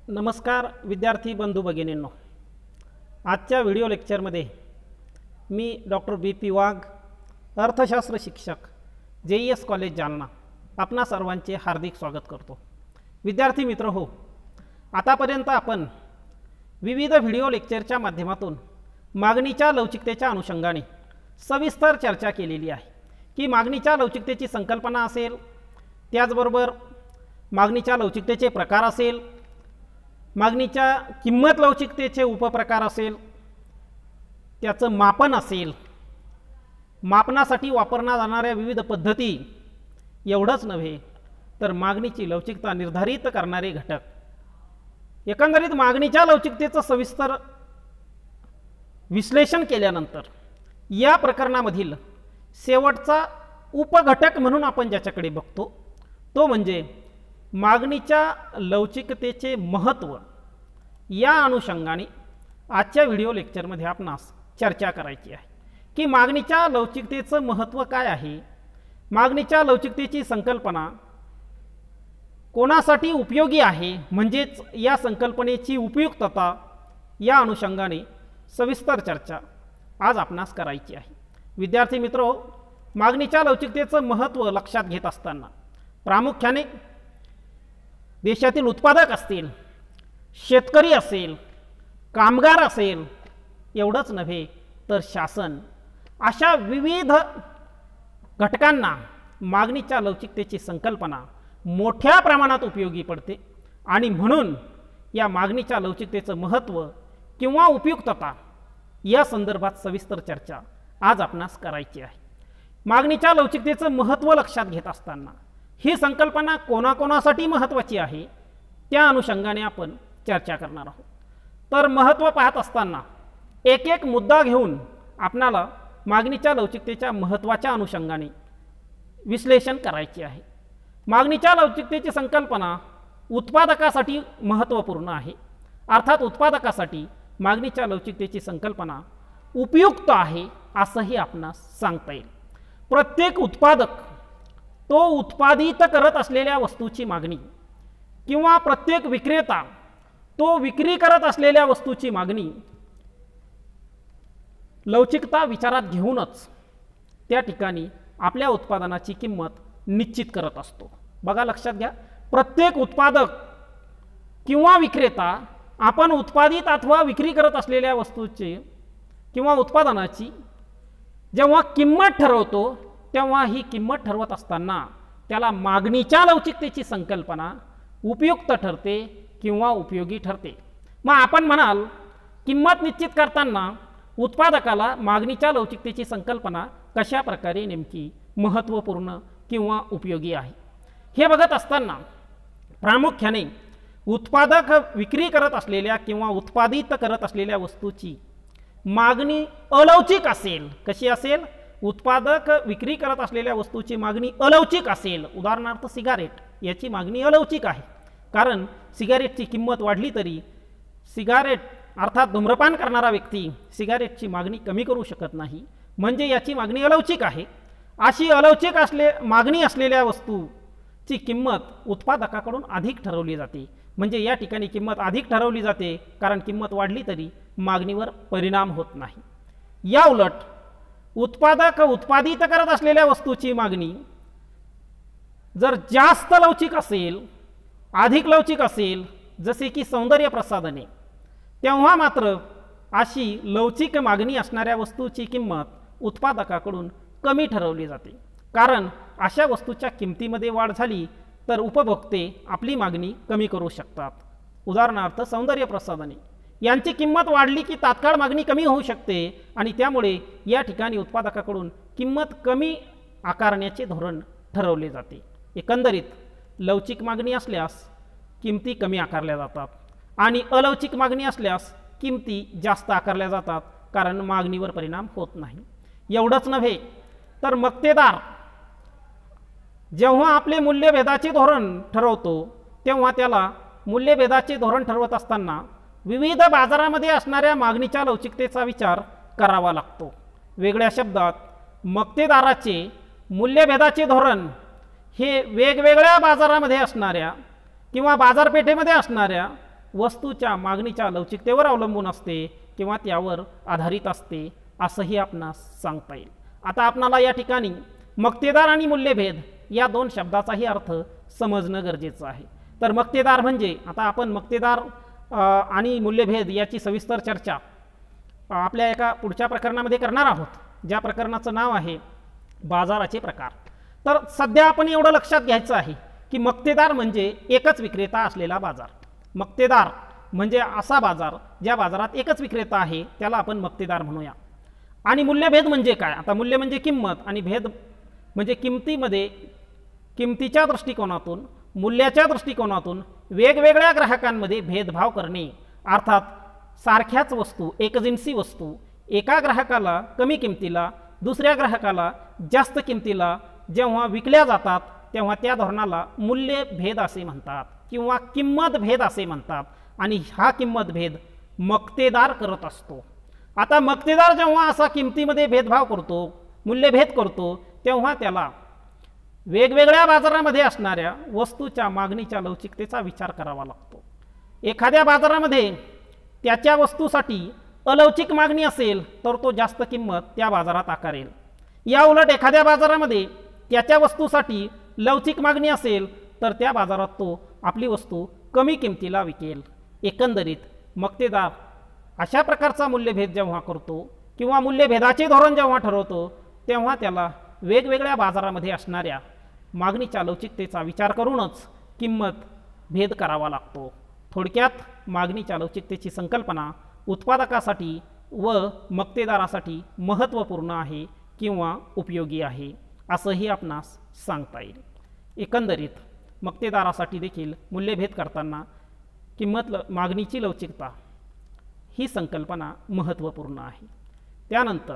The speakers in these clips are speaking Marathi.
नमस्कार विद्यार्थी बंधू भगिनींनो, आजच्या व्हिडिओ लेक्चरमध्ये मी डॉक्टर BP वाघ, अर्थशास्त्र शिक्षक, JES कॉलेज जालना, आपणा सर्वांचे हार्दिक स्वागत करतो। विद्यार्थी मित्र हो, आतापर्यंत आपण विविध व्हिडिओ लेक्चरच्या माध्यमातून मागणीच्या लवचिकतेच्या अनुषंगाने सविस्तर चर्चा केलेली आहे की मागणीच्या लवचिकतेची संकल्पना असेल, त्याचबरोबर मागणीच्या लवचिकतेचे प्रकार असेल, मागणीच्या किंमत लवचिकतेचे उपप्रकार असेल, त्याचं मापन असेल, मापनासाठी वापरण्यात जाणाऱ्या विविध पद्धती, एवढंच नव्हे तर मागणीची लवचिकता निर्धारित करणारे घटक, एकंदरीत मागणीच्या लवचिकतेचं सविस्तर विश्लेषण केल्यानंतर या प्रकरणामधील शेवटचा उपघटक म्हणून आपण ज्याच्याकडे बघतो तो म्हणजे मागणीच्या लवचिकतेचे महत्त्व। या अनुषंगाने आजच्या व्हिडिओ लेक्चरमध्ये आपणास चर्चा करायची आहे की मागणीच्या लवचिकतेचं महत्त्व काय आहे, मागणीच्या लवचिकतेची संकल्पना कोणासाठी उपयोगी आहे, म्हणजेच या संकल्पनेची उपयुक्तता, या अनुषंगाने सविस्तर चर्चा आज आपणास करायची आहे। विद्यार्थी मित्रो, मागणीच्या लवचिकतेचं महत्त्व लक्षात घेत असताना प्रामुख्याने देशातील उत्पादक असतील, शेतकरी असेल, कामगार असेल, एवढंच नव्हे तर शासन, अशा विविध घटकांना मागणीच्या लवचिकतेची संकल्पना मोठ्या प्रमाणात उपयोगी पडते आणि म्हणून या मागणीच्या लवचिकतेचं महत्त्व किंवा उपयुक्तता या संदर्भात सविस्तर चर्चा आज आपणास करायची आहे। मागणीच्या लवचिकतेचं महत्त्व लक्षात घेत असताना ही संकल्पना कोणाकोणासाठी महत्त्वाची आहे त्या अनुषंगाने आपण चर्चा करणार आहोत। तर महत्त्व पाहत असताना एक एक मुद्दा घेऊन आपणाला मागणीच्या लवचिकतेच्या महत्त्वाच्या अनुषंगाने विश्लेषण करायचे आहे। मागणीच्या लवचिकतेची संकल्पना उत्पादकासाठी महत्त्वपूर्ण आहे, अर्थात उत्पादकासाठी मागणीच्या लवचिकतेची संकल्पना उपयुक्त आहे असंही आपणास सांगता येईल। प्रत्येक उत्पादक तो उत्पादित करत असलेल्या वस्तूची मागणी किंवा प्रत्येक विक्रेता तो विक्री करत असलेल्या वस्तूची मागणी लवचिकता विचारात घेऊनच त्या ठिकाणी आपल्या उत्पादनाची किंमत निश्चित करत असतो। बघा, लक्षात घ्या, प्रत्येक उत्पादक किंवा विक्रेता आपण उत्पादित अथवा विक्री करत असलेल्या वस्तूची किंवा उत्पादनाची जेव्हा किंमत ठरवतो तेव्हा ही किंमत ठरवत असताना त्याला मागणीच्या लवचिकतेची संकल्पना उपयुक्त ठरते किंवा उपयोगी ठरते। मग आपण म्हणाल, किंमत निश्चित करताना उत्पादकाला मागणीच्या लवचिकतेची संकल्पना कशा प्रकारे नेमकी महत्त्वपूर्ण किंवा उपयोगी आहे हे बघत असताना प्रामुख्याने उत्पादक विक्री करत असलेल्या किंवा उत्पादित करत असलेल्या वस्तूची मागणी अलौकिक असेल, कशी असेल, उत्पादक विक्री करत असलेल्या वस्तूची मागणी अलौकिक असेल, उदाहरणार्थ सिगारेट, याची मागणी अलौकिक आहे, कारण सिगारेटची किंमत वाढली तरी सिगारेट अर्थात धूम्रपान करणारा व्यक्ती सिगारेटची मागणी कमी करू शकत नाही, म्हणजे याची मागणी अलौकिक आहे। अशी अलौकिक मागणी असलेल्या वस्तूची किंमत उत्पादकाकडून अधिक ठरवली जाते, म्हणजे या ठिकाणी किंमत अधिक ठरवली जाते कारण किंमत वाढली तरी मागणीवर परिणाम होत नाही। या उलट उत्पादक उत्पादित करत असलेल्या वस्तूची मागणी जर जास्त लवचिक असेल, अधिक लवचिक असेल, जसे की सौंदर्य प्रसाधने, तेव्हा मात्र अशी लवचिक मागणी असणाऱ्या वस्तूची किंमत उत्पादकाकडून कमी ठरवली जाते, कारण अशा वस्तूच्या किमतीमध्ये वाढ झाली तर उपभोक्ते आपली मागणी कमी करू शकतात। उदाहरणार्थ सौंदर्य प्रसाधने यांची किंमत वाढली की तात्काळ मागणी कमी होऊ शकते आणि त्यामुळे या ठिकाणी उत्पादकाकडून किंमत कमी आकारण्याचे धोरण ठरवले जाते। एकंदरीत लवचिक मागणी असल्यास किमती कमी आकारल्या जातात आणि अलवचिक मागणी असल्यास किमती जास्त आकारल्या जातात, कारण मागणीवर परिणाम होत नाही। एवढंच नव्हे तर मक्तेदार जेव्हा आपले मूल्यभेदाचे धोरण ठरवतो तेव्हा त्याला मूल्यभेदाचे धोरण ठरवत असताना विविध बाजारामध्ये असणाऱ्या मागणीच्या लवचिकतेचा विचार करावा लागतो। वेगळ्या शब्दात मक्तेदाराचे मूल्यभेदाचे धोरण हे वेगवेगळ्या बाजारामध्ये असणाऱ्या किंवा बाजारपेठेमध्ये असणाऱ्या वस्तूच्या मागणीच्या लवचिकतेवर अवलंबून असते किंवा त्यावर आधारित असते असंही आपणास सांगता येईल. आता आपणाला या ठिकाणी मक्तेदार आणि मूल्यभेद या दोन शब्दाचाही अर्थ समजणं गरजेचं आहे. तर मक्तेदार म्हणजे, आता आपण मक्तेदार आणि मूल्यभेद याची सविस्तर चर्चा आपल्या एका पुढच्या प्रकरणामध्ये करणार आहोत, ज्या प्रकरणाचं नाव आहे बाजाराचे प्रकार. तर सध्या आपण एवढं लक्षात घ्यायचं आहे की मक्तेदार म्हणजे एकच विक्रेता असलेला बाजार. मक्तेदार म्हणजे असा बाजार ज्या बाजारात एकच विक्रेता आहे त्याला आपण मक्तेदार म्हणूया. आणि मूल्यभेद म्हणजे काय? आता मूल्य म्हणजे किंमत आणि भेद म्हणजे किमतीच्या दृष्टिकोनातून, मूल्याच्या दृष्टिकोनातून वेगवेगळ्या ग्राहकांमध्ये भेदभाव करणे. अर्थात सारख्याच वस्तू, एकजिन्सी वस्तू एका ग्राहकाला कमी किमतीला, दुसऱ्या ग्राहकाला जास्त किमतीला जेव्हा विकल्या जातात तेव्हा त्या धोरणाला मूल्यभेद असे म्हणतात किंवा किंमत भेद असे म्हणतात. आणि हा किंमत भेद मक्तेदार करत असतो. आता मक्तेदार जेव्हा असा किमतीमध्ये भेदभाव करतो, मूल्यभेद करतो, तेव्हा त्याला वेगवेगळ्या बाजारामध्ये असणाऱ्या वस्तूच्या मागणीच्या लवचिकतेचा विचार करावा लागतो. एखाद्या बाजारामध्ये त्याच्या वस्तूसाठी अलौकिक मागणी असेल तर तो जास्त किंमत त्या बाजारात आकारेल. या उलट एखाद्या बाजारामध्ये त्याच्या वस्तूसाठी लवचिक मागणी असेल तर त्या बाजारात तो आपली वस्तू कमी किमतीला विकेल. एकंदरीत मक्तेदार अशा प्रकारचा मूल्यभेद जेव्हा करतो किंवा मूल्यभेदाचे धोरण जेव्हा ठरवतो तेव्हा त्याला वेगवेगळ्या बाजारामध्ये असणाऱ्या मागणीच्या लवचिकतेचा विचार करूनच किंमत भेद करावा लागतो. थोडक्यात मागणीच्या लवचिकतेची संकल्पना उत्पादकासाठी व मक्तेदारासाठी महत्त्वपूर्ण आहे किंवा उपयोगी आहे असंही आपणास सांगता येईल. एकंदरीत मक्तेदारासाठी देखील मूल्यभेद करताना मागणीची लवचिकता ही संकल्पना महत्त्वपूर्ण आहे. त्यानंतर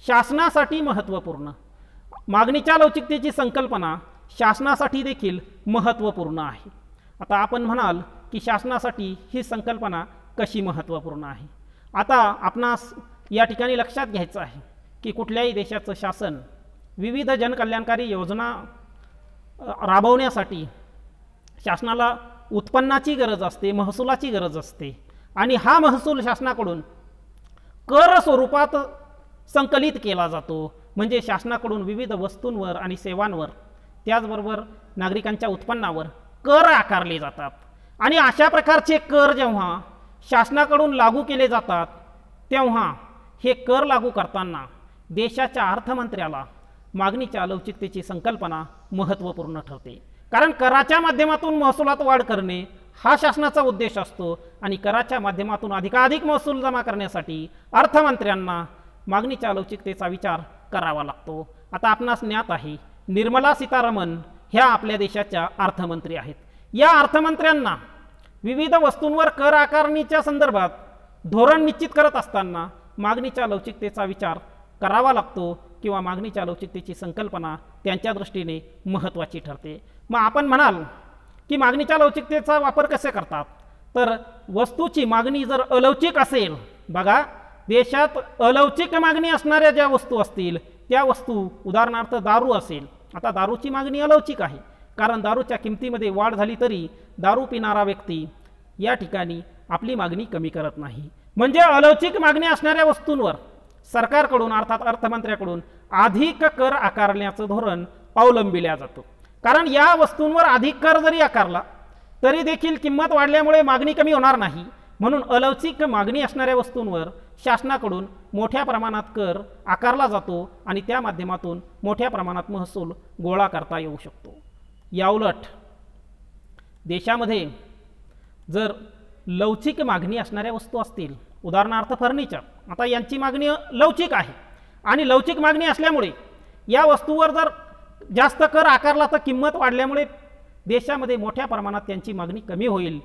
शासनासाठी महत्त्वपूर्ण, मागणीच्या लवचिकतेची संकल्पना शासनासाठी देखील महत्त्वपूर्ण आहे. आता आपण म्हणाल की शासनासाठी ही संकल्पना कशी महत्त्वपूर्ण आहे. आता आपणास या ठिकाणी लक्षात घ्यायचं आहे की कुठल्याही देशाचं शासन विविध जनकल्याणकारी योजना राबवण्यासाठी शासनाला उत्पन्नाची गरज असते, महसुलाची गरज असते. आणि हा महसूल शासनाकडून कर स्वरूपात संकलित केला जातो. म्हणजे शासनाकडून विविध वस्तूंवर आणि सेवांवर, त्याचबरोबर नागरिकांच्या उत्पन्नावर कर आकारले जातात. आणि अशा प्रकारचे कर जेव्हा शासनाकडून लागू केले जातात तेव्हा हे कर लागू करताना देशाच्या अर्थमंत्र्याला मागणीच्या लवचिकतेची संकल्पना महत्त्वपूर्ण ठरते. कारण कराच्या माध्यमातून महसुलात वाढ करणे हा शासनाचा उद्देश असतो आणि कराच्या माध्यमातून अधिकाधिक महसूल जमा करण्यासाठी अर्थमंत्र्यांना मागणीच्या लवचिकतेचा विचार करावा लागतो. आता आपणास ज्ञात आहे निर्मला सीतारामन ह्या आपल्या देशाच्या अर्थमंत्री आहेत. या अर्थमंत्र्यांना विविध वस्तूंवर कर आकारणीच्या संदर्भात धोरण निश्चित करत असताना मागणीच्या लवचिकतेचा विचार करावा लागतो किंवा मागणीच्या लवचिकतेची संकल्पना त्यांच्या दृष्टीने महत्त्वाची ठरते. मग आपण म्हणाल की मागणीच्या लवचिकतेचा वापर कसे करतात? तर वस्तूची मागणी जर अलौकिक असेल, बघा देशात अलौकिक मागणी असणाऱ्या ज्या वस्तू असतील त्या वस्तू, उदाहरणार्थ दारू असेल. आता दारूची मागणी अलौकिक आहे कारण दारूच्या किमतीमध्ये वाढ झाली तरी दारू पिणारा व्यक्ती या ठिकाणी आपली मागणी कमी करत नाही. म्हणजे अलौकिक मागणी असणाऱ्या वस्तूंवर सरकारकडून अर्थात अर्थमंत्र्याकडून अधिक कर आकारण्याचं धोरण अवलंबिल्या जातं. कारण या वस्तूंवर अधिक कर जरी आकारला तरी देखील किंमत वाढल्यामुळे मागणी कमी होणार नाही. म्हणून अलौकिक मागणी असणाऱ्या वस्तूंवर शासनाकडून मोठ्या प्रमाणात कर आकारला जातो आणि त्या माध्यमातून मोठ्या प्रमाणात महसूल गोळा करता येऊ शकतो. याउलट देशामध्ये जर लवचिक मागणी असणाऱ्या वस्तू असतील, उदाहरणार्थ फर्निचर, आता यांची मागणी लवचिक आहे आणि लवचिक मागणी असल्यामुळे या वस्तूवर जर जास्त कर आकारला तर किंमत वाढल्यामुळे देशामध्ये मोठ्या प्रमाणात त्यांची मागणी कमी होईल.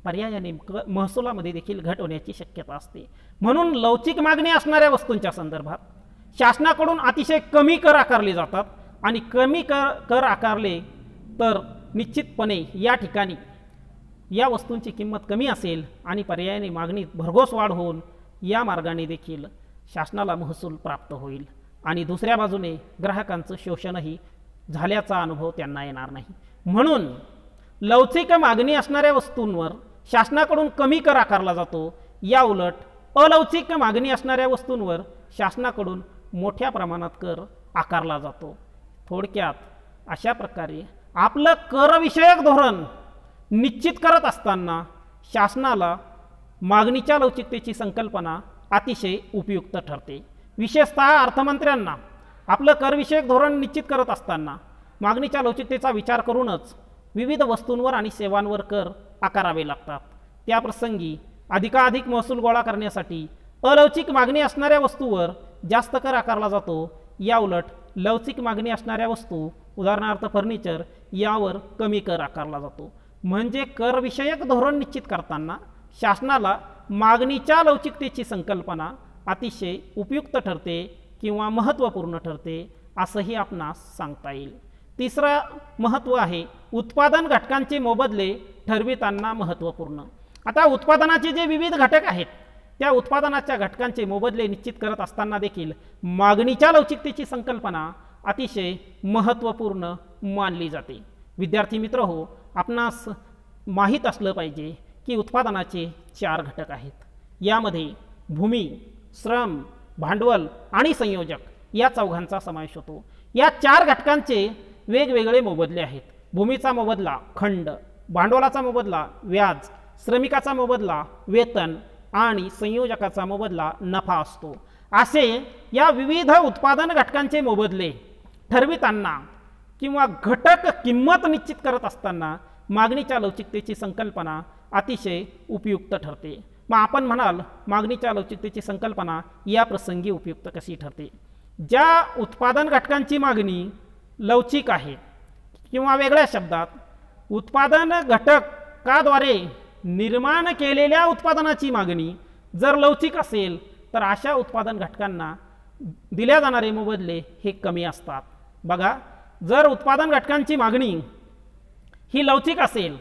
पर्यायाने महसुलामध्ये देखील घट होण्याची शक्यता असते. म्हणून लवचिक मागणी असणाऱ्या वस्तूंच्या संदर्भात शासनाकडून अतिशय कमी कर आकारले जातात आणि कमी कर आकारले तर निश्चितपणे या ठिकाणी या वस्तूंची किंमत कमी असेल आणि पर्यायाने मागणीत भरघोस वाढ होऊन या मार्गाने देखील शासनाला महसूल प्राप्त होईल आणि दुसऱ्या बाजूने ग्राहकांचं शोषणही झाल्याचा अनुभव त्यांना येणार नाही. म्हणून लवचिक मागणी असणाऱ्या वस्तूंवर शासनाकडून कमी कर आकारला जातो, या उलट अलौकिक मागणी असणाऱ्या वस्तूंवर शासनाकडून मोठ्या प्रमाणात कर आकारला जातो। थोडक्यात अशा प्रकारे आपलं करविषयक धोरण निश्चित करत असताना शासनाला मागणीच्या लवचिकतेची संकल्पना अतिशय उपयुक्त ठरते। विशेषतः अर्थमंत्र्यांना आपलं करविषयक धोरण निश्चित करत असताना मागणीच्या लवचिकतेचा विचार करूनच विविध वस्तूंवर आणि सेवांवर कर आकारावे लागतात। त्याप्रसंगी अधिकाधिक महसूल गोळा करण्यासाठी अलौकिक मागणी असणाऱ्या वस्तूवर जास्त कर आकारला जातो, या उलट लवचिक मागणी असणाऱ्या वस्तू उदाहरणार्थ फर्निचर यावर कमी कर आकारला जातो। म्हणजे करविषयक धोरण निश्चित करताना शासनाला मागणीच्या लवचिकतेची संकल्पना अतिशय उपयुक्त ठरते किंवा महत्त्वपूर्ण ठरते असंही आपणास सांगता येईल। तिसरं महत्त्व आहे उत्पादन घटकांचे मोबदले ठरविताना महत्त्वपूर्ण। आता उत्पादनाचे जे विविध घटक आहेत त्या उत्पादनाच्या घटकांचे मोबदले निश्चित करत असताना देखील मागणीच्या लवचिकतेची संकल्पना अतिशय महत्त्वपूर्ण मानली जाते। विद्यार्थी मित्र हो, आपणास माहीत असलं पाहिजे की उत्पादनाचे 4 घटक आहेत। यामध्ये भूमी, श्रम, भांडवल आणि संयोजक या चौघांचा समावेश होतो। या 4 घटकांचे वेगवेगळे मोबदले आहेत। भूमीचा मोबदला खंड, भांडवलाचा मोबदला व्याज, श्रमिकाचा मोबदला वेतन आणि संयोजकाचा मोबदला नफा असतो। असे या विविध उत्पादन घटकांचे मोबदले ठरविताना किंवा घटक किंमत निश्चित करत असताना मागणीच्या लवचिकतेची संकल्पना अतिशय उपयुक्त ठरते। मग आपण म्हणाल मागणीच्या लवचिकतेची संकल्पना या प्रसंगी उपयुक्त कशी ठरते? ज्या उत्पादन घटकांची मागणी लवचिक आहे किंवा वेगळ्या शब्दात उत्पादन घटकाद्वारे निर्माण केलेल्या उत्पादनाची मागणी जर लवचिक असेल तर अशा उत्पादन घटकांना दिल्या जाणारे मोबदले हे कमी असतात। बघा, जर उत्पादन घटकांची मागणी ही लवचिक असेल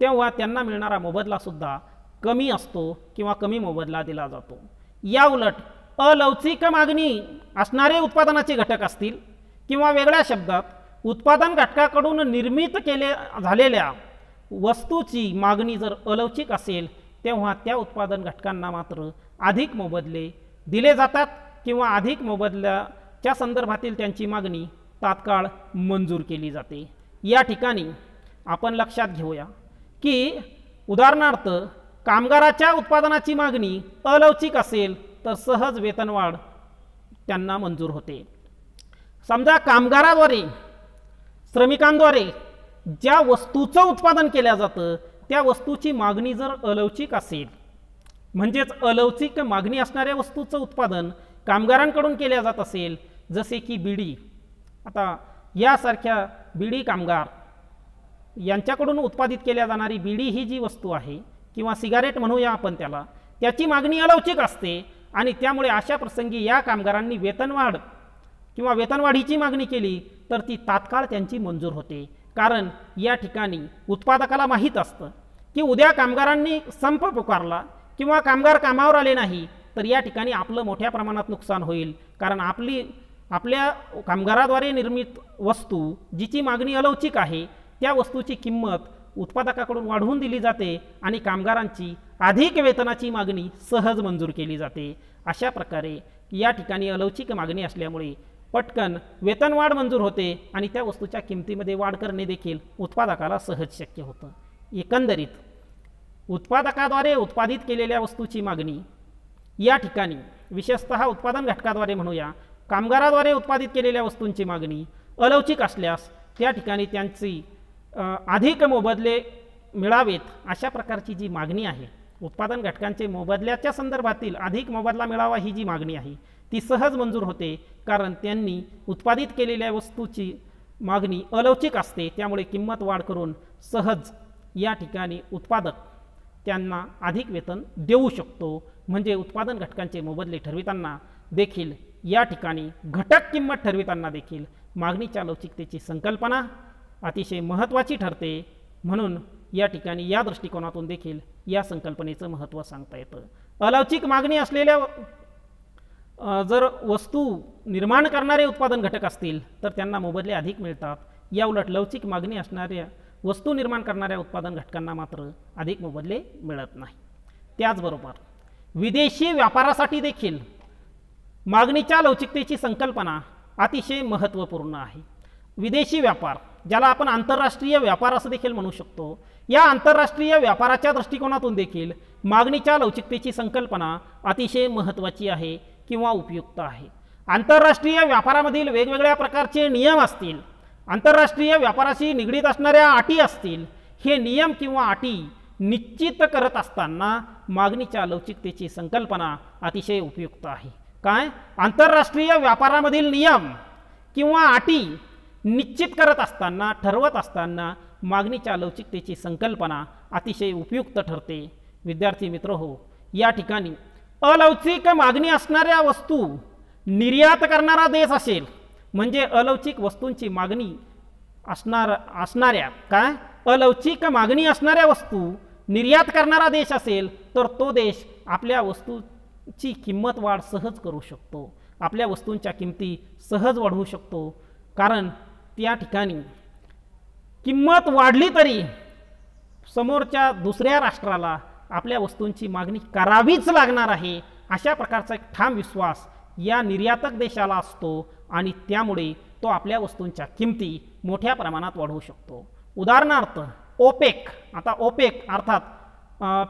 तेव्हा त्यांना मिळणारा मोबदला सुद्धा कमी असतो किंवा कमी मोबदला दिला जातो। या उलट अलौकिक मागणी असणारे उत्पादनाचे घटक असतील किंवा वेगळ्या शब्दात उत्पादन घटकाकडून निर्मित झालेल्या वस्तूची मागणी जर अलौकिक असेल तेव्हा त्या उत्पादन घटकांना मात्र अधिक मोबदले दिले जातात किंवा अधिक मोबदल्याच्या संदर्भातील त्यांची मागणी तात्काळ मंजूर केली जाते। या ठिकाणी आपण लक्षात घेऊया की उदाहरणार्थ कामगाराच्या उत्पादनाची मागणी अलौकिक असेल तर सहज वेतनवाढ त्यांना मंजूर होते। समजा कामगाराद्वारे श्रमिकांद्वारे ज्या वस्तूचं उत्पादन केल्या जातं त्या वस्तूची मागणी जर अलौकिक असेल म्हणजेच अलौकिक मागणी असणाऱ्या वस्तूचं उत्पादन कामगारांकडून केल्या जात असेल, जसे की बिडी, आता यासारख्या बिडी कामगार यांच्याकडून उत्पादित केल्या जाणारी बिडी ही जी वस्तू आहे किंवा सिगारेट म्हणूया आपण त्याला, त्याची मागणी अलौकिक असते आणि त्यामुळे अशा प्रसंगी या कामगारांनी वेतनवाढ किंवा वेतनवाढीची मागणी केली तर ती तात्काळ त्यांची मंजूर होते। कारण या ठिकाणी उत्पादकाला माहीत असतं की उद्या कामगारांनी संप पुकारला किंवा कामगार कामावर आले नाही तर या ठिकाणी आपलं मोठ्या प्रमाणात नुकसान होईल। कारण आपल्या कामगाराद्वारे निर्मित वस्तू जिची मागणी अलौकिक आहे त्या वस्तूची किंमत उत्पादकाकडून वाढवून दिली जाते आणि कामगारांची अधिक वेतनाची मागणी सहज मंजूर केली जाते। अशा प्रकारे या ठिकाणी अलौकिक मागणी असल्यामुळे पटकन वेतनवाढ मंजूर होते आणि त्या वस्तूच्या किमतीमध्ये वाढ करणे देखील उत्पादकाला सहज शक्य होतं। एकंदरीत उत्पादकाद्वारे उत्पादित केलेल्या वस्तूची मागणी या ठिकाणी विशेषतः उत्पादन घटकाद्वारे म्हणूया कामगाराद्वारे उत्पादित केलेल्या वस्तूंची मागणी अलौकिक असल्यास त्या ठिकाणी त्यांची अधिक मोबदले मिळावेत अशा प्रकारची जी मागणी आहे, उत्पादन घटकांचे मोबदल्याच्या संदर्भातील अधिक मोबदला मिळावा ही जी मागणी आहे ती सहज मंजूर होते। कारण त्यांनी उत्पादित केलेल्या वस्तूची मागणी अलौकिक असते, त्यामुळे किंमत वाढ करून सहज या ठिकाणी उत्पादक त्यांना अधिक वेतन देऊ शकतो। म्हणजे उत्पादन घटकांचे मोबदले ठरविताना देखील या ठिकाणी घटक किंमत ठरविताना देखील मागणीच्या लवचिकतेची संकल्पना अतिशय महत्त्वाची ठरते। म्हणून या ठिकाणी या दृष्टिकोनातून देखील या संकल्पनेचं महत्त्व सांगता येतं। अलौकिक मागणी असलेल्या जर वस्तू निर्माण करणारे उत्पादन घटक असतील तर त्यांना मोबदले अधिक मिळतात। या उलट लवचिक मागणी असणाऱ्या वस्तू निर्माण करणाऱ्या उत्पादन घटकांना मात्र अधिक मोबदले मिळत नाही. त्याचबरोबर विदेशी व्यापारासाठी देखील मागणीच्या लवचिकतेची संकल्पना अतिशय महत्त्वपूर्ण आहे. विदेशी व्यापार, ज्याला आपण आंतरराष्ट्रीय व्यापार असं देखील म्हणू शकतो, या आंतरराष्ट्रीय व्यापाराच्या दृष्टिकोनातून देखील मागणीच्या लवचिकतेची संकल्पना अतिशय महत्त्वाची आहे किंवा उपयुक्त आहे. आंतरराष्ट्रीय व्यापारामधील वेगवेगळ्या प्रकारचे नियम असतील, आंतरराष्ट्रीय व्यापाराशी निगडीत असणाऱ्या अटी असतील, हे नियम किंवा अटी निश्चित करत असताना मागणीच्या लवचिकतेची संकल्पना अतिशय उपयुक्त आहे. काय? आंतरराष्ट्रीय व्यापारामधील नियम किंवा अटी निश्चित करत असताना, ठरवत असताना मागणीच्या लवचिकतेची संकल्पना अतिशय उपयुक्त ठरते. विद्यार्थी मित्रहो, या ठिकाणी अलवचिक मागणी असणाऱ्या वस्तू निर्यात करणारा देश असेल, म्हणजे अलवचिक वस्तूंची मागणी असणाऱ्या काय अलवचिक मागणी असणाऱ्या वस्तू निर्यात करणारा देश असेल, तर तो देश आपल्या वस्तूची किंमत वाढ सहज करू शकतो, आपल्या वस्तूंच्या किमती सहज वाढवू शकतो. कारण त्या ठिकाणी किंमत वाढली तरी समोरच्या दुसऱ्या राष्ट्राला आपल्या वस्तूंची मागणी करावीच लागणार आहे, अशा प्रकारचा एक ठाम विश्वास या निर्यातक देशाला असतो आणि त्यामुळे तो आपल्या वस्तूंच्या किमती मोठ्या प्रमाणात वाढवू शकतो. उदाहरणार्थ ओपेक, आता ओपेक अर्थात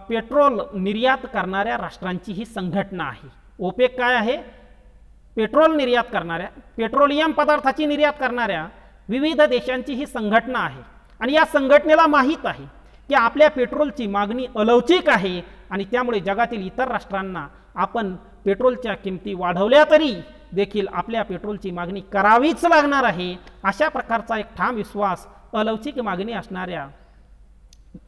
पेट्रोल निर्यात करणाऱ्या राष्ट्रांची ही संघटना आहे. ओपेक काय आहे? पेट्रोल निर्यात करणाऱ्या, पेट्रोलियम पदार्थाची निर्यात करणाऱ्या विविध देशांची ही संघटना आहे. आणि या संघटनेला माहीत आहे की आपल्या पेट्रोलची मागणी अलवचिक आहे आणि त्यामुळे जगातील इतर राष्ट्रांना आपण पेट्रोलच्या किमती वाढवल्या तरी देखील आपल्या पेट्रोलची मागणी करावीच लागणार आहे. अशा प्रकारचा एक ठाम विश्वास अलवचिक मागणी असणाऱ्या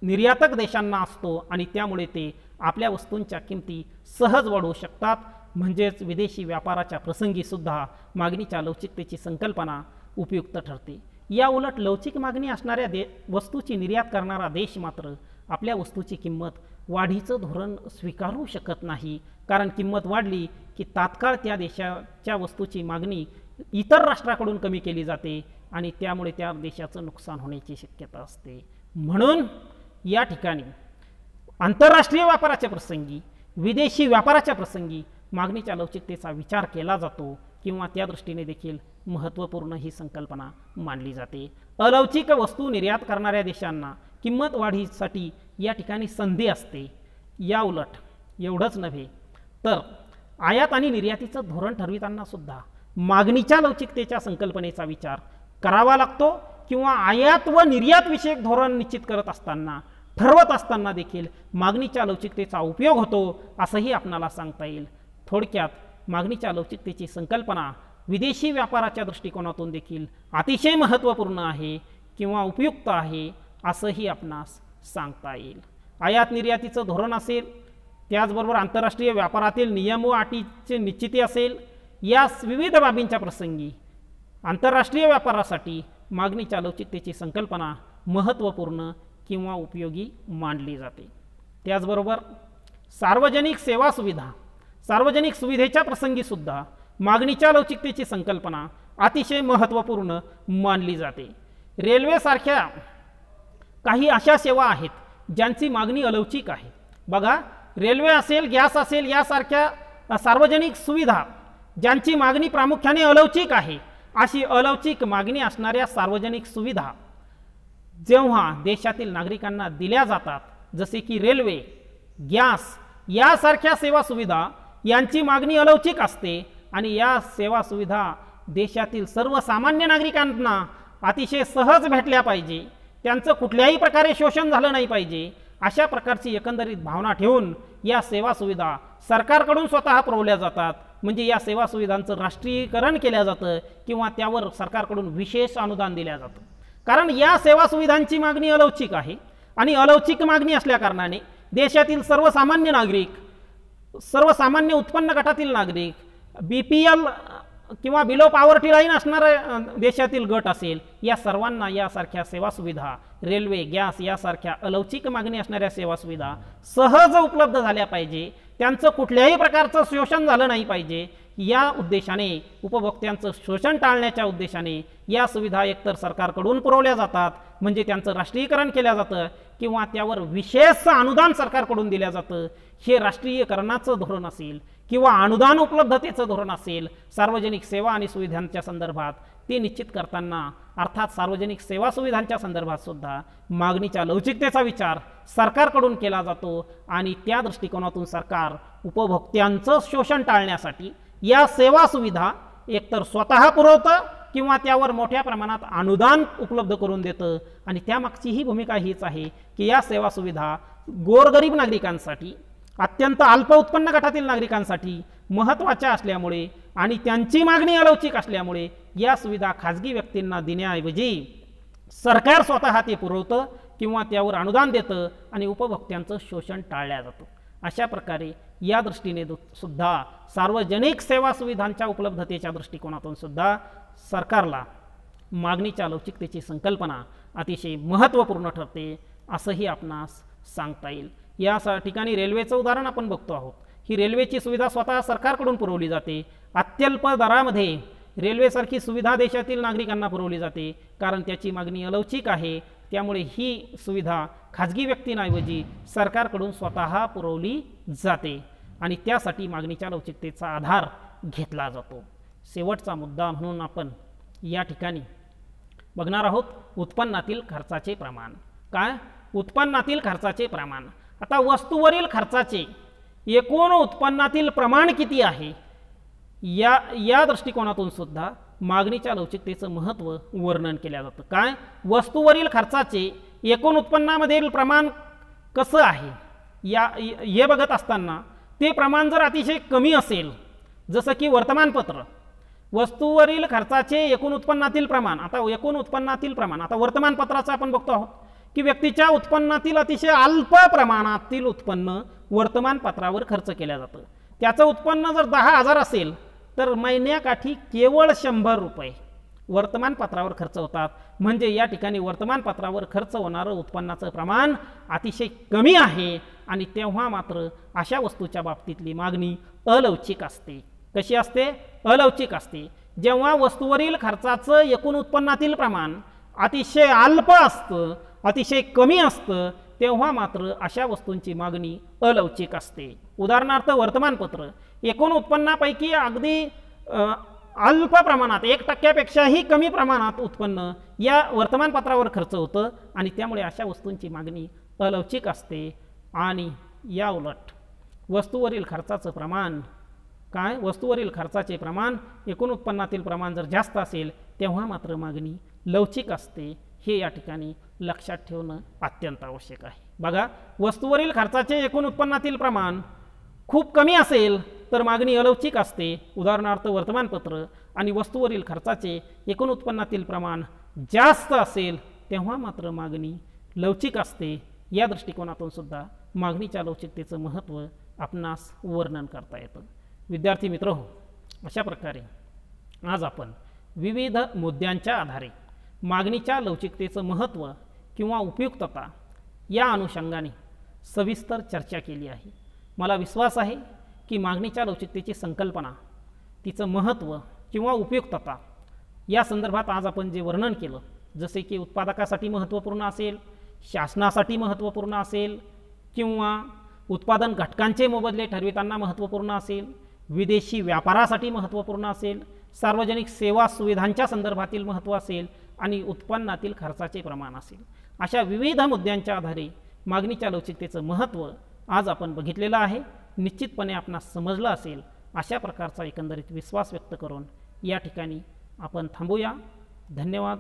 निर्यातक देशांना असतो आणि त्यामुळे ते आपल्या वस्तूंच्या किमती सहज वाढवू शकतात. म्हणजेच विदेशी व्यापाराच्या प्रसंगी सुद्धा मागणीच्या लवचिकतेची संकल्पना उपयुक्त ठरते. या उलट लवचिक मागणी असणाऱ्या वस्तूची निर्यात करणारा देश मात्र आपल्या वस्तूची किंमत वाढीचं धोरण स्वीकारू शकत नाही. कारण किंमत वाढली की तात्काळ त्या देशाच्या वस्तूची मागणी इतर राष्ट्राकडून कमी केली जाते आणि त्यामुळे त्या देशाचं नुकसान होण्याची शक्यता असते. म्हणून या ठिकाणी आंतरराष्ट्रीय व्यापाराच्या प्रसंगी, विदेशी व्यापाराच्या प्रसंगी मागणीच्या लवचिकतेचा विचार केला जातो किंवा त्या दृष्टीने देखील महत्त्वपूर्ण ही संकल्पना मानली जाते. अलवचिक वस्तू निर्यात करणाऱ्या देशांना किंमत वाढीसाठी या ठिकाणी संधी असते. या उलट एवढंच नव्हे तर आयात आणि निर्यातीचं धोरण ठरविताना सुद्धा मागणीच्या लवचिकतेच्या संकल्पनेचा विचार करावा लागतो किंवा आयात व निर्यात विषयक धोरण निश्चित करत असताना, ठरवत असताना देखील मागणीच्या लवचिकतेचा उपयोग होतो असंही आपणाला सांगता येईल. थोडक्यात मागणीच्या लवचिकतेची संकल्पना विदेशी व्यापाराच्या दृष्टिकोनातून देखील अतिशय महत्त्वपूर्ण आहे किंवा उपयुक्त आहे असंही आपणास सांगता येईल. आयात निर्यातीचं धोरण असेल, त्याचबरोबर आंतरराष्ट्रीय व्यापारातील नियम व अटीचे निश्चिती असेल, या विविध बाबींच्या प्रसंगी आंतरराष्ट्रीय व्यापारासाठी मागणीच्या लवचिकतेची संकल्पना महत्त्वपूर्ण किंवा उपयोगी मानली जाते. त्याचबरोबर सार्वजनिक सेवा सुविधा, सार्वजनिक सुविधेच्या प्रसंगी सुद्धा मागणीच्या लवचिकतेची संकल्पना अतिशय महत्त्वपूर्ण मानली जाते. रेल्वेसारख्या काही अशा सेवा आहेत ज्यांची मागणी अलवचिक आहे. बघा, रेल्वे असेल, गॅस असेल, यासारख्या सार्वजनिक सुविधा ज्यांची मागणी प्रामुख्याने अलवचिक आहे, अशी अलवचिक मागणी असणाऱ्या सार्वजनिक सुविधा जेव्हा देशातील नागरिकांना दिल्या जातात, जसे की रेल्वे, गॅस यासारख्या सेवा सुविधा यांची मागणी अलवचिक असते आणि या सेवा सुविधा देशातील सर्वसामान्य नागरिकांना अतिशय सहज भेटल्या पाहिजे, त्यांचं कुठल्याही प्रकारे शोषण झालं नाही पाहिजे, अशा प्रकारची एकंदरीत भावना ठेवून या सेवा सुविधा सरकारकडून स्वतः पुरवल्या जातात. म्हणजे या सेवा सुविधांचं राष्ट्रीयकरण केलं जातं किंवा त्यावर सरकारकडून विशेष अनुदान दिलं जातं. कारण या सेवा सुविधांची मागणी अलवचिक आहे आणि अलवचिक मागणी असल्याकारणाने देशातील सर्वसामान्य नागरिक, सर्वसामान्य उत्पन्न गटातील नागरिक, BPL किंवा बिलो पॉवर्टी लाईन असणारा देशातील गट असेल, या सर्वांना यासारख्या सेवा सुविधा, रेल्वे, गॅस यासारख्या अलवचिक मागणी असणाऱ्या सेवा सुविधा सहज उपलब्ध झाल्या पाहिजे, त्यांचं कुठल्याही प्रकारचं शोषण झालं नाही पाहिजे. या उद्देशाने, उपभोक्त्यांचं शोषण टाळण्याच्या उद्देशाने या सुविधा एकतर सरकारकडून पुरवल्या जातात म्हणजे त्यांचं राष्ट्रीयकरण केलं जातं किंवा त्यावर विशेष अनुदान सरकारकडून दिलं जातं, हे राष्ट्रीयकरणाचं धोरण असेल किंवा अनुदान उपलब्धतेचं धोरण असेल सार्वजनिक सेवा आणि सुविधांच्या संदर्भात, ते निश्चित करताना अर्थात सार्वजनिक सेवा सुविधांच्या संदर्भात सुद्धा मागणीच्या लवचिकतेचा विचार सरकारकडून केला जातो आणि त्या दृष्टिकोनातून सरकार उपभोक्त्यांचं शोषण टाळण्यासाठी या सेवा सुविधा एकतर स्वतः पुरवतं किंवा त्यावर मोठ्या प्रमाणात अनुदान उपलब्ध करून देतं आणि त्यामागची ही भूमिका हीच आहे की या सेवा सुविधा गोरगरीब नागरिकांसाठी, अत्यंत अल्प उत्पन्न गटातील नागरिकांसाठी महत्त्वाच्या असल्यामुळे आणि त्यांची मागणी अलौकिक असल्यामुळे या सुविधा खाजगी व्यक्तींना देण्याऐवजी सरकार स्वतः ते पुरवतं किंवा त्यावर अनुदान देतं आणि उपभोक्त्यांचं शोषण टाळलं जातं। अशा प्रकारे या दृष्टीने सुद्धा सार्वजनिक सेवा सुविधांच्या उपलब्धतेच्या दृष्टिकोनातून सुद्धा सरकारला मागणीच्या लवचिकतेची संकल्पना अतिशय महत्त्वपूर्ण ठरते असंही आपणास सांगता येईल। या ठिकाणी रेल्वेचं उदाहरण आपण बघतो आहोत। ही रेल्वेची सुविधा स्वतः सरकारकडून पुरवली जाते, अत्यल्प दरामध्ये रेल्वेसारखी सुविधा देशातील नागरिकांना पुरवली जाते कारण त्याची मागणी अलौकिक आहे, त्यामुळे ही सुविधा खाजगी व्यक्तींऐवजी सरकारकडून स्वतः पुरवली जाते आणि त्यासाठी मागणीच्या लवचिकतेचा आधार घेतला जातो। शेवटचा मुद्दा म्हणून आपण या ठिकाणी बघणार आहोत उत्पन्नातील खर्चाचे प्रमाण। काय? उत्पन्नातील खर्चाचे प्रमाण। आता वस्तूवरील खर्चाचे एकूण उत्पन्नातील प्रमाण किती आहे या दृष्टिकोनातून सुद्धा मागणीच्या लवचिकतेचं महत्त्व वर्णन केलं जातं। काय? वस्तूवरील खर्चाचे एकूण उत्पन्नामधील प्रमाण कसं आहे हे बघत असताना ते प्रमाण जर अतिशय कमी असेल, जसं की वर्तमानपत्र, वस्तूवरील खर्चाचे एकूण उत्पन्नातील प्रमाण, आता वर्तमानपत्राचं आपण बघतो आहोत की व्यक्तीच्या उत्पन्नातील अतिशय अल्प प्रमाणातील उत्पन्न वर्तमानपत्रावर खर्च केलं जातं। त्याचं उत्पन्न जर 10,000 असेल तर महिन्याकाठी केवळ 100 रुपये वर्तमानपत्रावर खर्च होतात। म्हणजे या ठिकाणी वर्तमानपत्रावर खर्च होणारं उत्पन्नाचं प्रमाण अतिशय कमी आहे आणि तेव्हा मात्र अशा वस्तूच्या बाबतीतली मागणी अलौकिक असते। कशी असते? अलौकिक असते। जेव्हा वस्तूवरील खर्चाचं एकूण उत्पन्नातील प्रमाण अतिशय अल्प असतं, अतिशय कमी असतं, तेव्हा मात्र अशा वस्तूंची मागणी अलौकिक असते। उदाहरणार्थ वर्तमानपत्र एकूण उत्पन्नापैकी अगदी अल्प प्रमाणात 1% कमी प्रमाणात उत्पन्न या वर्तमानपत्रावर खर्च होतं आणि त्यामुळे अशा वस्तूंची मागणी अलौकिक असते। आणि या उलट वस्तूवरील खर्चाचं प्रमाण काय? वस्तूवरील खर्चाचे प्रमाण एकूण उत्पन्नातील प्रमाण जर जास्त असेल तेव्हा मात्र मागणी लवचिक असते। हे या ठिकाणी लक्षात ठेवणं अत्यंत आवश्यक आहे। बघा, वस्तूवरील खर्चाचे एकूण उत्पन्नातील प्रमाण खूप कमी असेल तर मागणी अलौकिक असते, उदाहरणार्थ वर्तमानपत्र, आणि वस्तूवरील खर्चाचे एकूण उत्पन्नातील प्रमाण जास्त असेल तेव्हा मात्र मागणी लवचिक असते। या दृष्टिकोनातून सुद्धा मागणीच्या लवचिकतेचं महत्त्व आपणास वर्णन करता येतं। विद्यार्थी मित्रहो, अशा प्रकारे आज आपण विविध मुद्द्यांच्या आधारे मागणीच्या लवचिकतेचं महत्त्व किंवा उपयुक्तता या अनुषंगाने सविस्तर चर्चा केली आहे। मला विश्वास आहे की मागणीच्या लवचिकतेची संकल्पना, तिचं महत्त्व किंवा उपयुक्तता या संदर्भात आज आपण जे वर्णन केलं, जसे की उत्पादकासाठी महत्त्वपूर्ण असेल, शासनासाठी महत्त्वपूर्ण असेल किंवा उत्पादन घटकांचे मोबदले ठरविताना महत्त्वपूर्ण असेल, विदेशी व्यापारासाठी महत्त्वपूर्ण असेल, सार्वजनिक सेवा सुविधांच्या संदर्भातील महत्त्व असेल आणि उत्पन्नातील खर्चाचे प्रमाण असेल, अशा विविध मुद्द्यांच्या आधारे मागणीच्या लवचिकतेचं महत्त्व आज आपण बघितलेलं आहे। निश्चितपणे आपणास समजलं असेल अशा प्रकारचा एकंदरीत विश्वास व्यक्त करून या ठिकाणी आपण थांबूया। धन्यवाद।